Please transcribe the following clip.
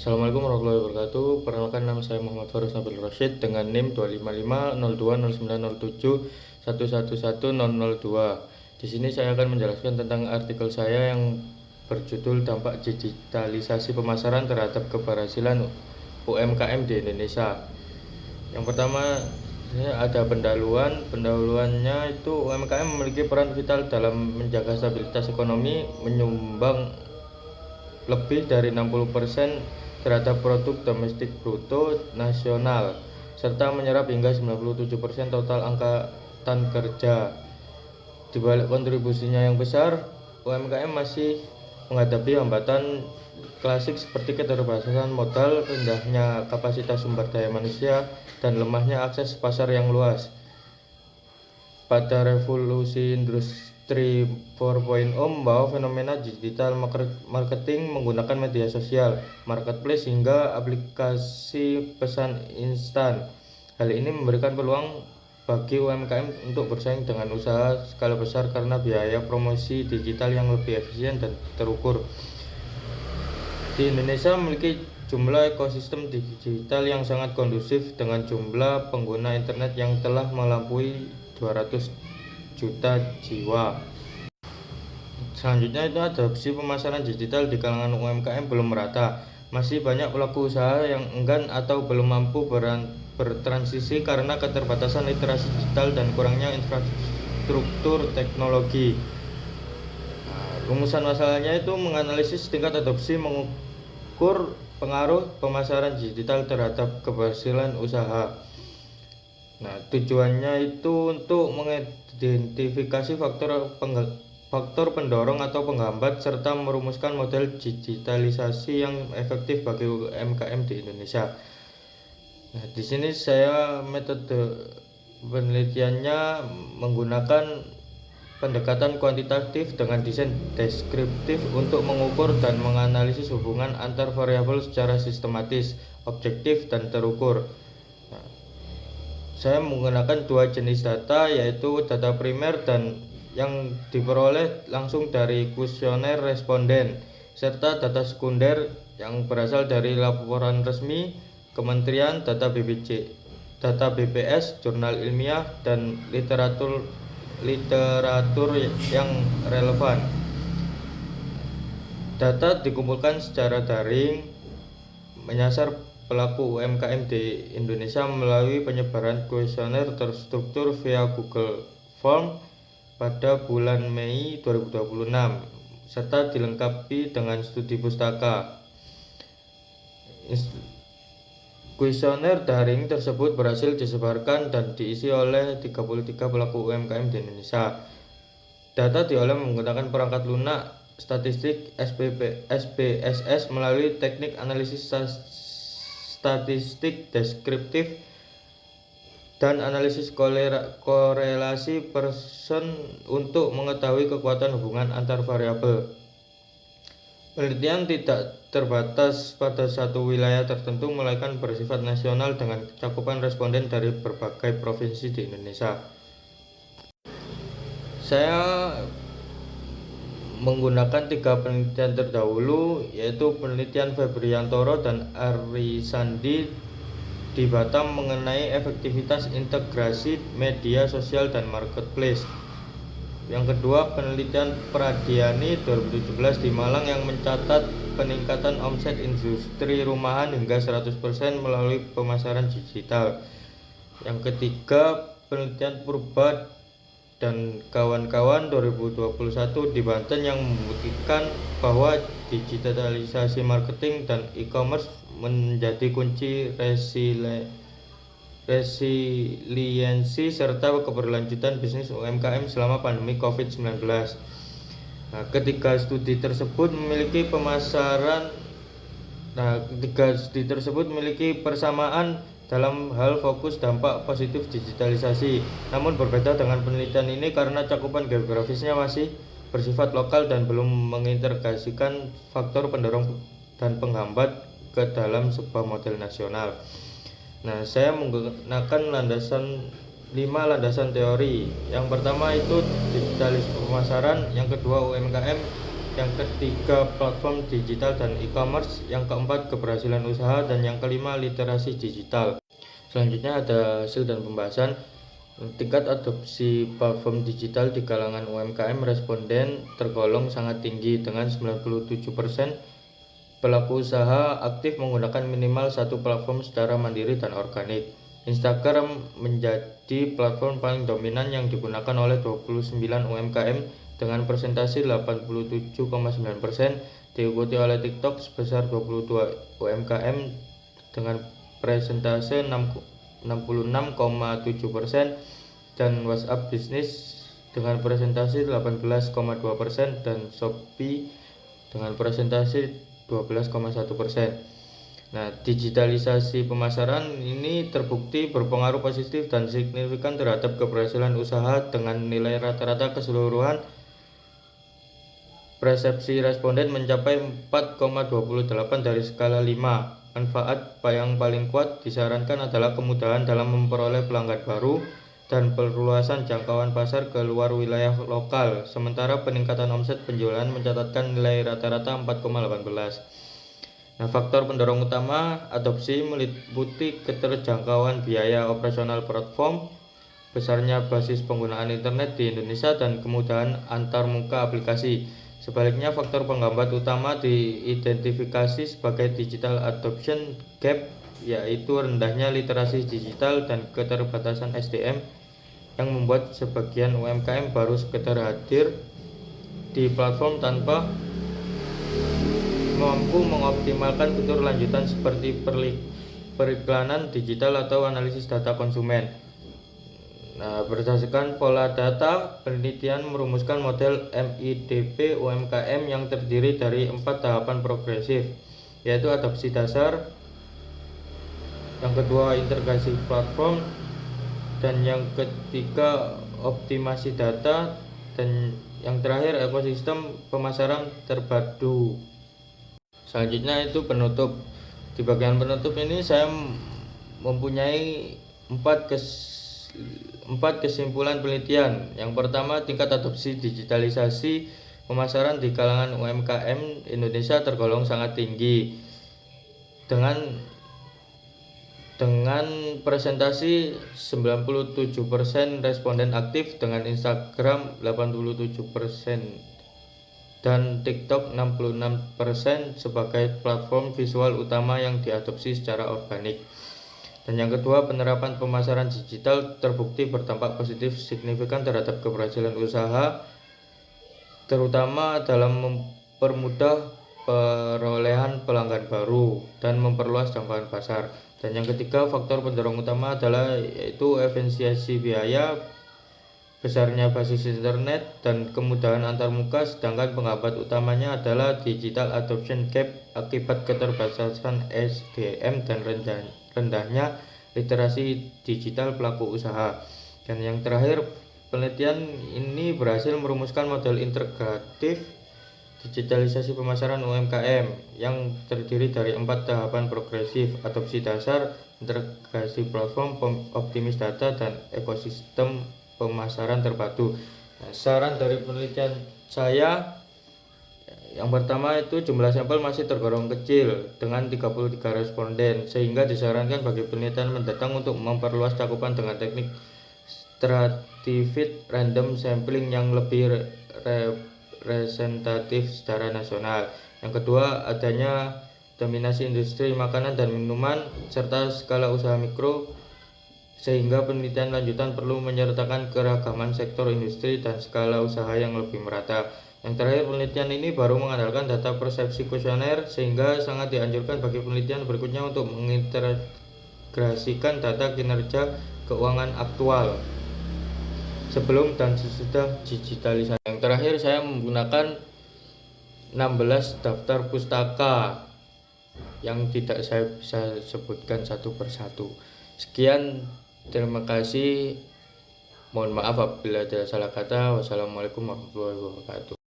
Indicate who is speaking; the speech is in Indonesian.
Speaker 1: Assalamualaikum warahmatullahi wabarakatuh. Perkenalkan, nama saya Muhammad Farus Nabil Rosyid dengan NIM 255020997111002. Di sini saya akan menjelaskan tentang artikel saya yang berjudul Dampak Digitalisasi Pemasaran Terhadap Keberhasilan UMKM di Indonesia. Yang pertama, ada pendahuluannya itu UMKM memiliki peran vital dalam menjaga stabilitas ekonomi, menyumbang lebih dari 60% terhadap produk domestik bruto nasional, serta menyerap hingga 97% total angkatan kerja. Di balik kontribusinya yang besar, UMKM masih menghadapi hambatan klasik seperti keterbatasan modal, rendahnya kapasitas sumber daya manusia, dan lemahnya akses pasar yang luas. Pada revolusi industri 4.0 membawa fenomena digital marketing menggunakan media sosial, marketplace, hingga aplikasi pesan instan. Hal ini memberikan peluang bagi UMKM untuk bersaing dengan usaha skala besar karena biaya promosi digital yang lebih efisien dan terukur. Di Indonesia memiliki jumlah ekosistem digital yang sangat kondusif dengan jumlah pengguna internet yang telah melampaui 200 juta jiwa. Selanjutnya itu adopsi pemasaran digital di kalangan UMKM belum merata. Masih banyak pelaku usaha yang enggan atau belum mampu bertransisi karena keterbatasan literasi digital dan kurangnya infrastruktur teknologi. Rumusan masalahnya itu menganalisis tingkat adopsi, mengukur pengaruh pemasaran digital terhadap keberhasilan usaha. Tujuannya itu untuk mengidentifikasi faktor pendorong atau penghambat serta merumuskan model digitalisasi yang efektif bagi UMKM di Indonesia. Di sini saya metode penelitiannya menggunakan pendekatan kuantitatif dengan desain deskriptif untuk mengukur dan menganalisis hubungan antar variabel secara sistematis, objektif, dan terukur. Saya menggunakan dua jenis data, yaitu data primer dan yang diperoleh langsung dari kuesioner responden, serta data sekunder yang berasal dari laporan resmi kementerian, data BPS, jurnal ilmiah, dan literatur yang relevan. Data dikumpulkan secara daring, menyasar pelaku UMKM di Indonesia melalui penyebaran kuesioner terstruktur via Google Form pada bulan Mei 2026, serta dilengkapi dengan studi pustaka. Kuesioner daring tersebut berhasil disebarkan dan diisi oleh 33 pelaku UMKM di Indonesia. Data diolah menggunakan perangkat lunak statistik SPSS melalui teknik analisis statistik deskriptif dan analisis korelasi person untuk mengetahui kekuatan hubungan antar variabel. Penelitian tidak terbatas pada satu wilayah tertentu, melainkan bersifat nasional dengan cakupan responden dari berbagai provinsi di Indonesia. Saya menggunakan 3 penelitian terdahulu, yaitu penelitian Febriantoro dan Arisandi di Batam mengenai efektivitas integrasi media sosial dan marketplace. Yang kedua, penelitian Pradiani 2017 di Malang yang mencatat peningkatan omset industri rumahan hingga 100% melalui pemasaran digital. Yang ketiga, penelitian Purba dan kawan-kawan 2021 di Banten yang membuktikan bahwa digitalisasi marketing dan e-commerce menjadi kunci resiliensi serta keberlanjutan bisnis UMKM selama pandemi COVID-19. Ketiga studi tersebut memiliki persamaan dalam hal fokus dampak positif digitalisasi. Namun berbeda dengan penelitian ini karena cakupan geografisnya masih bersifat lokal dan belum mengintegrasikan faktor pendorong dan penghambat ke dalam sebuah model nasional. Saya menggunakan 5 landasan teori. Yang pertama itu digitalisasi pemasaran, yang kedua UMKM, yang ketiga platform digital dan e-commerce, yang keempat keberhasilan usaha, dan yang kelima literasi digital. Selanjutnya ada hasil dan pembahasan. Tingkat adopsi platform digital di kalangan UMKM responden tergolong sangat tinggi dengan 97% pelaku usaha aktif menggunakan minimal satu platform secara mandiri dan organik. Instagram menjadi platform paling dominan yang digunakan oleh 29 UMKM dengan presentasi 87,9%, diikuti oleh TikTok sebesar 22 UMKM dengan presentase 66,7% dan WhatsApp Business dengan presentasi 18,2% dan Shopee dengan presentasi 12,1%. Nah, digitalisasi pemasaran ini terbukti berpengaruh positif dan signifikan terhadap keberhasilan usaha dengan nilai rata-rata keseluruhan persepsi responden mencapai 4,28 dari skala 5. Manfaat yang paling kuat disarankan adalah kemudahan dalam memperoleh pelanggan baru dan perluasan jangkauan pasar ke luar wilayah lokal, sementara peningkatan omset penjualan mencatatkan nilai rata-rata 4,18. Nah, faktor pendorong utama adopsi meliputi keterjangkauan biaya operasional platform, besarnya basis penggunaan internet di Indonesia, dan kemudahan antarmuka aplikasi. Sebaliknya, faktor penghambat utama diidentifikasi sebagai digital adoption gap, yaitu rendahnya literasi digital dan keterbatasan SDM yang membuat sebagian UMKM baru sekedar hadir di platform tanpa mampu mengoptimalkan fitur lanjutan seperti periklanan digital atau analisis data konsumen. Nah, berdasarkan pola data, penelitian merumuskan model MIDP UMKM yang terdiri dari 4 tahapan progresif, yaitu adopsi dasar, yang kedua integrasi platform, dan yang ketiga optimasi data, dan yang terakhir ekosistem pemasaran terpadu. Selanjutnya itu penutup. Di bagian penutup ini saya mempunyai 4 kesimpulan penelitian. Yang pertama, tingkat adopsi digitalisasi pemasaran di kalangan UMKM Indonesia tergolong sangat tinggi dengan presentasi 97% responden aktif dengan Instagram 87% dan TikTok 66% sebagai platform visual utama yang diadopsi secara organik. Dan yang kedua, penerapan pemasaran digital terbukti berdampak positif signifikan terhadap keberhasilan usaha, terutama dalam mempermudah perolehan pelanggan baru dan memperluas jangkauan pasar. Dan yang ketiga, faktor pendorong utama adalah yaitu efisiensi biaya, besarnya basis internet, dan kemudahan antarmuka, sedangkan penghambat utamanya adalah digital adoption gap akibat keterbatasan SDM dan rendahnya literasi digital pelaku usaha. Dan yang terakhir, penelitian ini berhasil merumuskan model integratif digitalisasi pemasaran UMKM yang terdiri dari 4 tahapan progresif: adopsi dasar, integrasi platform, optimis data, dan ekosistem pemasaran terpadu. Nah, saran dari penelitian saya, yang pertama itu jumlah sampel masih tergolong kecil dengan 33 responden, sehingga disarankan bagi penelitian mendatang untuk memperluas cakupan dengan teknik stratified random sampling yang lebih representatif secara nasional. Yang kedua, adanya dominasi industri makanan dan minuman serta skala usaha mikro, sehingga penelitian lanjutan perlu menyertakan keragaman sektor industri dan skala usaha yang lebih merata. Yang terakhir, penelitian ini baru mengandalkan data persepsi kuesioner, sehingga sangat dianjurkan bagi penelitian berikutnya untuk mengintegrasikan data kinerja keuangan aktual sebelum dan sesudah digitalisasi. Yang terakhir, saya menggunakan 16 daftar pustaka yang tidak saya bisa sebutkan satu persatu. Sekian, terima kasih. Mohon maaf apabila ada salah kata. Wassalamualaikum warahmatullahi wabarakatuh.